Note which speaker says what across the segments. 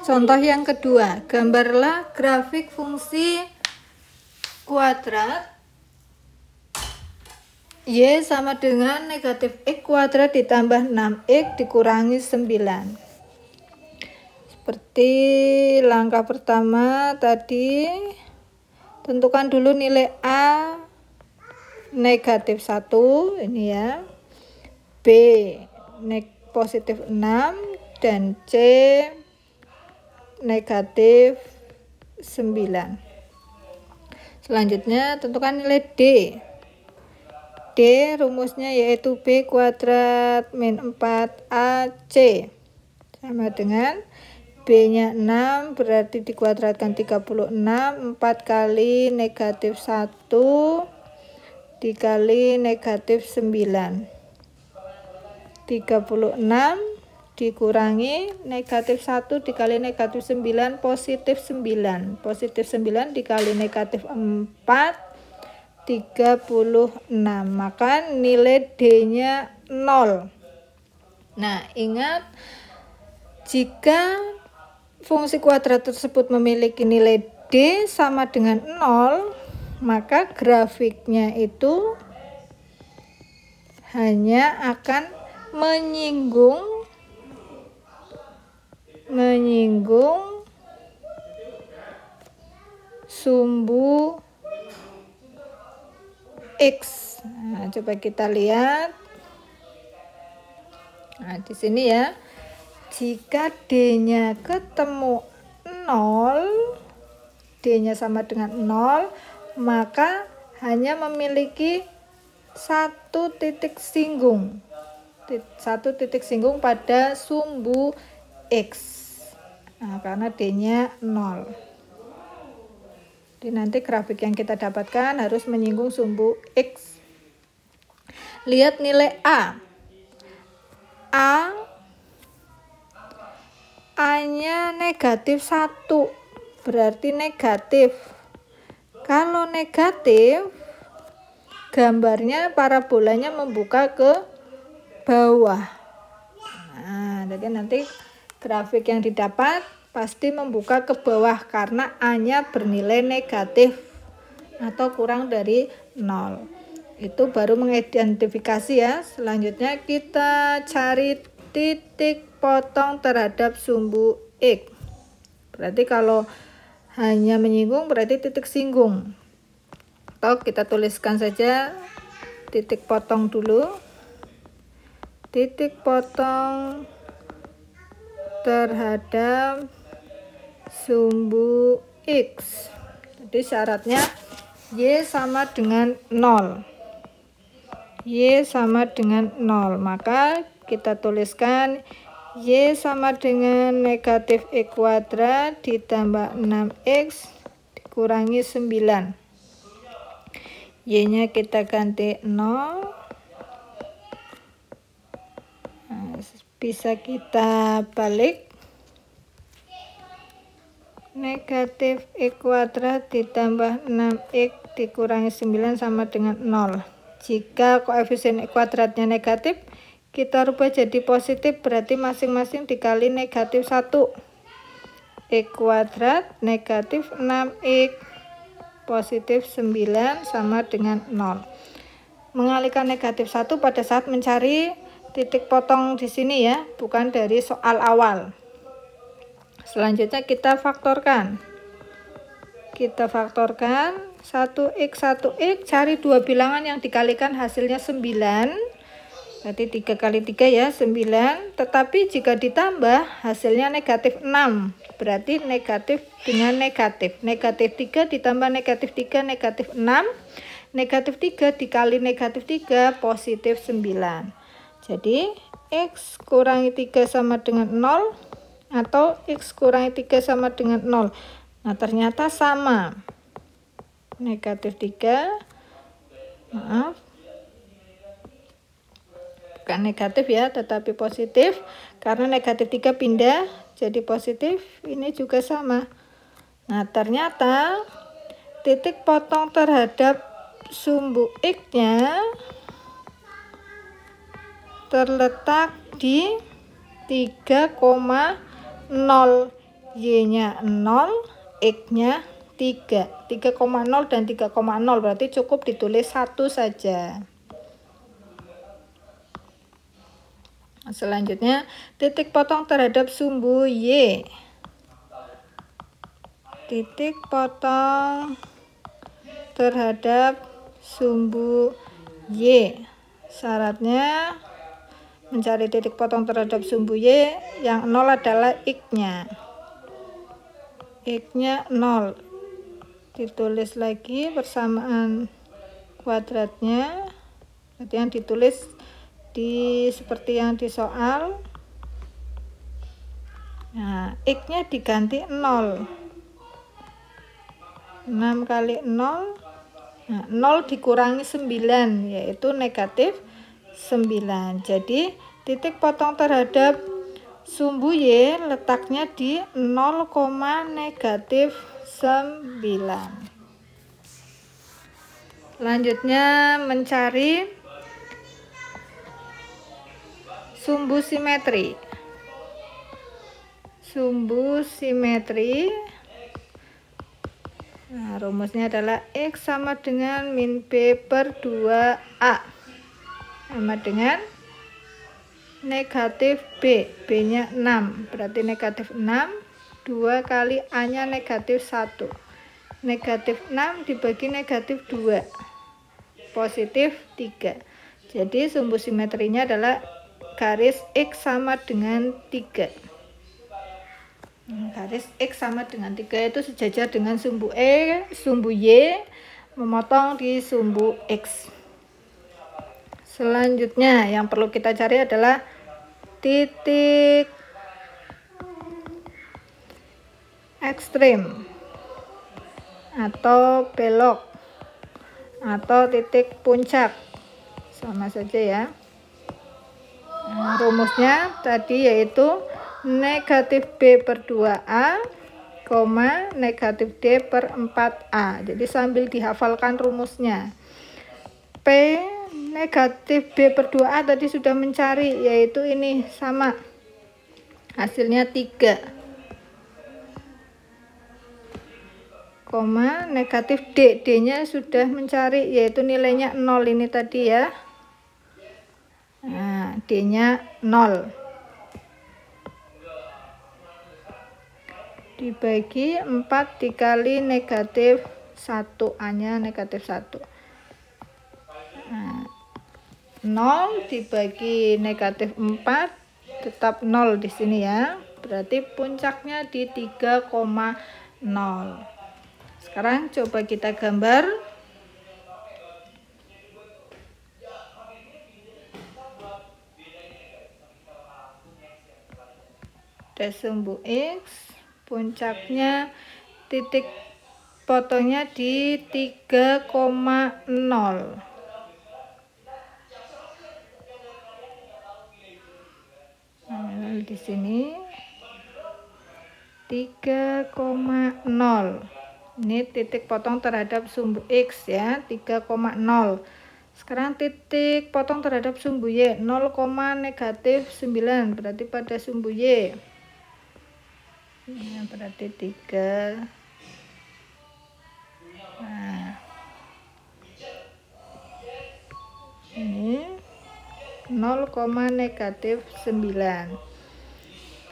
Speaker 1: Contoh yang kedua, gambarlah grafik fungsi kuadrat Y sama dengan negatif X kuadrat ditambah 6X dikurangi 9. Seperti langkah pertama tadi, tentukan dulu nilai A negatif 1, ini ya, B positif 6, dan C negatif 9. Selanjutnya tentukan nilai D. D rumusnya yaitu B kuadrat min 4AC sama dengan B nya 6 berarti dikuadratkan 36, 4 kali negatif 1 dikali negatif 9, 36 dikurangi negatif 1 dikali negatif 9 positif 9, positif 9 dikali negatif 4 36, maka nilai D nya 0. Nah, ingat, jika fungsi kuadrat tersebut memiliki nilai D sama dengan 0, maka grafiknya itu hanya akan menyinggung sumbu X. Nah, coba kita lihat. Nah, di sini ya. Jika D-nya ketemu 0, D-nya sama dengan 0, maka hanya memiliki satu titik singgung. Satu titik singgung pada sumbu X. Nah, karena D-nya 0. Jadi nanti grafik yang kita dapatkan harus menyinggung sumbu X. Lihat nilai A. A-nya negatif 1, berarti negatif. Kalau negatif, gambarnya parabolanya membuka ke bawah. Nah, jadi nanti grafik yang didapat pasti membuka ke bawah karena A-nya bernilai negatif atau kurang dari 0. Itu baru mengidentifikasi ya. Selanjutnya kita cari titik potong terhadap sumbu X. Berarti kalau hanya menyinggung berarti titik singgung. Atau kita tuliskan saja titik potong dulu. Titik potong terhadap sumbu X. Jadi syaratnya Y sama dengan 0. Y sama dengan 0. Maka kita tuliskan Y sama dengan negatif X kuadrat ditambah 6X dikurangi 9. Y-nya kita ganti 0. Nah, bisa kita balik. Negatif X kuadrat ditambah 6X dikurangi 9 sama dengan 0. Jika koefisien X kuadratnya negatif, kita rubah jadi positif, berarti masing-masing dikali negatif 1. X kuadrat negatif 6X positif 9 sama dengan 0. Mengalihkan negatif 1 pada saat mencari titik potong di sini ya, bukan dari soal awal. Selanjutnya kita faktorkan. Kita faktorkan 1x 1x, cari dua bilangan yang dikalikan hasilnya 9. Berarti 3 kali 3 ya, 9. Tetapi jika ditambah hasilnya negatif 6. Berarti negatif dengan negatif. Negatif 3 ditambah negatif 3, negatif 6. Negatif 3 dikali negatif 3, positif 9. Jadi X kurangi 3 sama dengan 0. Atau X kurangi 3 sama dengan 0. Nah, ternyata sama. Negatif 3. Maaf. Bukan negatif ya, tetapi positif. Karena negatif 3 pindah jadi positif. Ini juga sama. Nah, ternyata titik potong terhadap sumbu X-nya terletak di 3,0 Y-nya 0, X-nya 3. 3,0 dan 3,0 berarti cukup ditulis 1 saja. Selanjutnya, titik potong terhadap sumbu Y. Titik potong terhadap sumbu Y. Syaratnya mencari titik potong terhadap sumbu Y, yang 0 adalah X-nya. X-nya 0. Ditulis lagi persamaan kuadratnya. Berarti yang ditulis seperti yang di soal. Nah, X-nya diganti 0. 6 kali 0. Nah, 0 dikurangi 9, yaitu negatif 9. Jadi, titik potong terhadap sumbu Y letaknya di 0,-9. Selanjutnya, mencari sumbu simetri. Sumbu simetri. Nah, rumusnya adalah X sama dengan min B per 2A. Sama dengan negatif B. B-nya 6. Berarti negatif 6. 2 kali A-nya negatif 1. Negatif 6 dibagi negatif 2. Positif 3. Jadi sumbu simetrinya adalah garis X sama dengan 3. Garis X sama dengan 3 itu sejajar dengan sumbu sumbu Y memotong di sumbu X. Selanjutnya yang perlu kita cari adalah titik ekstrim atau belok atau titik puncak. Sama saja ya. Nah, rumusnya tadi yaitu negatif B per 2A, negatif D per 4A. Jadi sambil dihafalkan rumusnya. P negatif B per 2A tadi sudah mencari, yaitu ini sama. Hasilnya 3. Negatif D. D-nya sudah mencari, yaitu nilainya 0 ini tadi ya. Nah, D-nya 0. Dibagi 4 dikali negatif 1, A-nya negatif 1. Nah, 0 dibagi negatif 4 tetap 0 di sini ya. Berarti puncaknya di 3,0. Sekarang coba kita gambar. Ada sumbu X, puncaknya titik potongnya di 3,0. Nah, di sini 3,0. Ini titik potong terhadap sumbu X ya, 3,0. Sekarang titik potong terhadap sumbu Y 0,-9, berarti pada sumbu Y. Nah, berarti 3. Nah, ini 0,-9.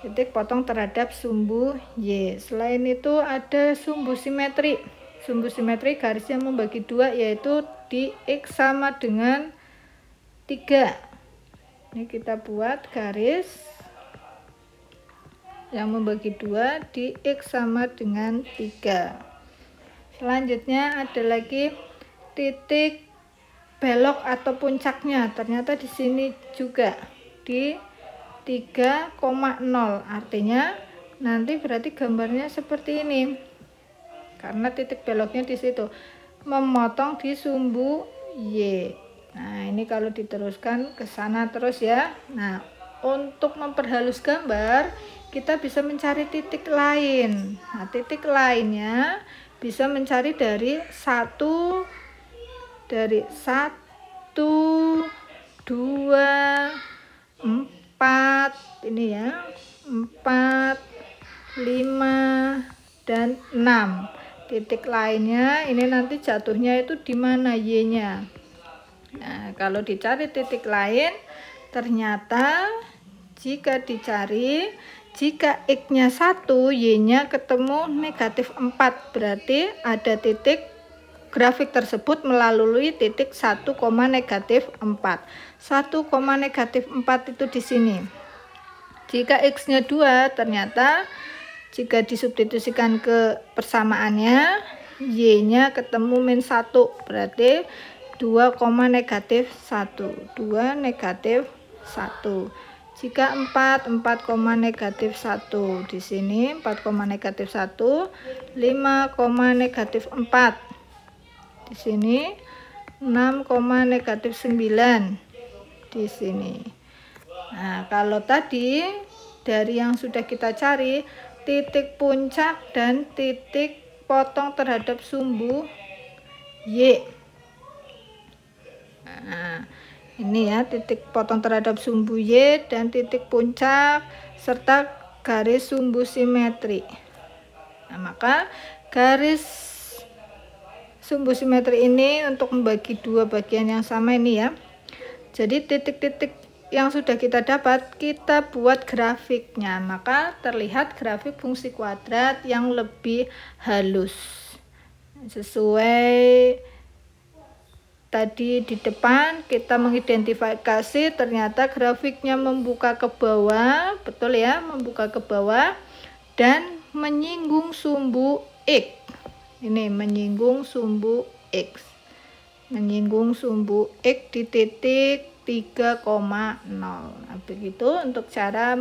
Speaker 1: Titik potong terhadap sumbu Y. Selain itu ada sumbu simetri. Sumbu simetri garisnya membagi 2, yaitu di X sama dengan 3. Ini kita buat garis yang membagi 2 di X sama dengan 3. Selanjutnya ada lagi titik belok atau puncaknya. Ternyata di sini juga di 3,0. Artinya nanti berarti gambarnya seperti ini. Karena titik beloknya di situ. Memotong di sumbu Y. Nah, ini kalau diteruskan ke sana terus ya. Nah, untuk memperhalus gambar, kita bisa mencari titik lain. Nah, titik lainnya bisa mencari dari 1, 2, 4, ini ya, 4, 5, dan 6. Titik lainnya ini nanti jatuhnya itu di mana Y-nya. Nah, kalau dicari titik lain, ternyata jika X-nya 1, Y-nya ketemu negatif 4. Berarti ada titik grafik tersebut melalui titik 1, negatif 4. 1, negatif 4 itu di sini. Jika X-nya 2, ternyata jika disubstitusikan ke persamaannya, Y-nya ketemu min 1. Berarti 2, negatif 1. 2, negatif 1. Jika 4, negatif 1. Di sini 4, negatif 1. 5, negatif 4. Di sini 6, negatif 9 di sini. Nah, kalau tadi dari yang sudah kita cari titik puncak dan titik potong terhadap sumbu Y. Nah, ini ya titik potong terhadap sumbu Y dan titik puncak serta garis sumbu simetri. Nah, maka garis sumbu simetri ini untuk membagi dua bagian yang sama ini ya. Jadi titik-titik yang sudah kita dapat, kita buat grafiknya. Maka terlihat grafik fungsi kuadrat yang lebih halus. Sesuai tadi di depan kita mengidentifikasi ternyata grafiknya membuka ke bawah, betul ya, membuka ke bawah dan menyinggung sumbu X. Ini menyinggung sumbu X. Menyinggung sumbu X di titik 3,0. Nah, begitu untuk cara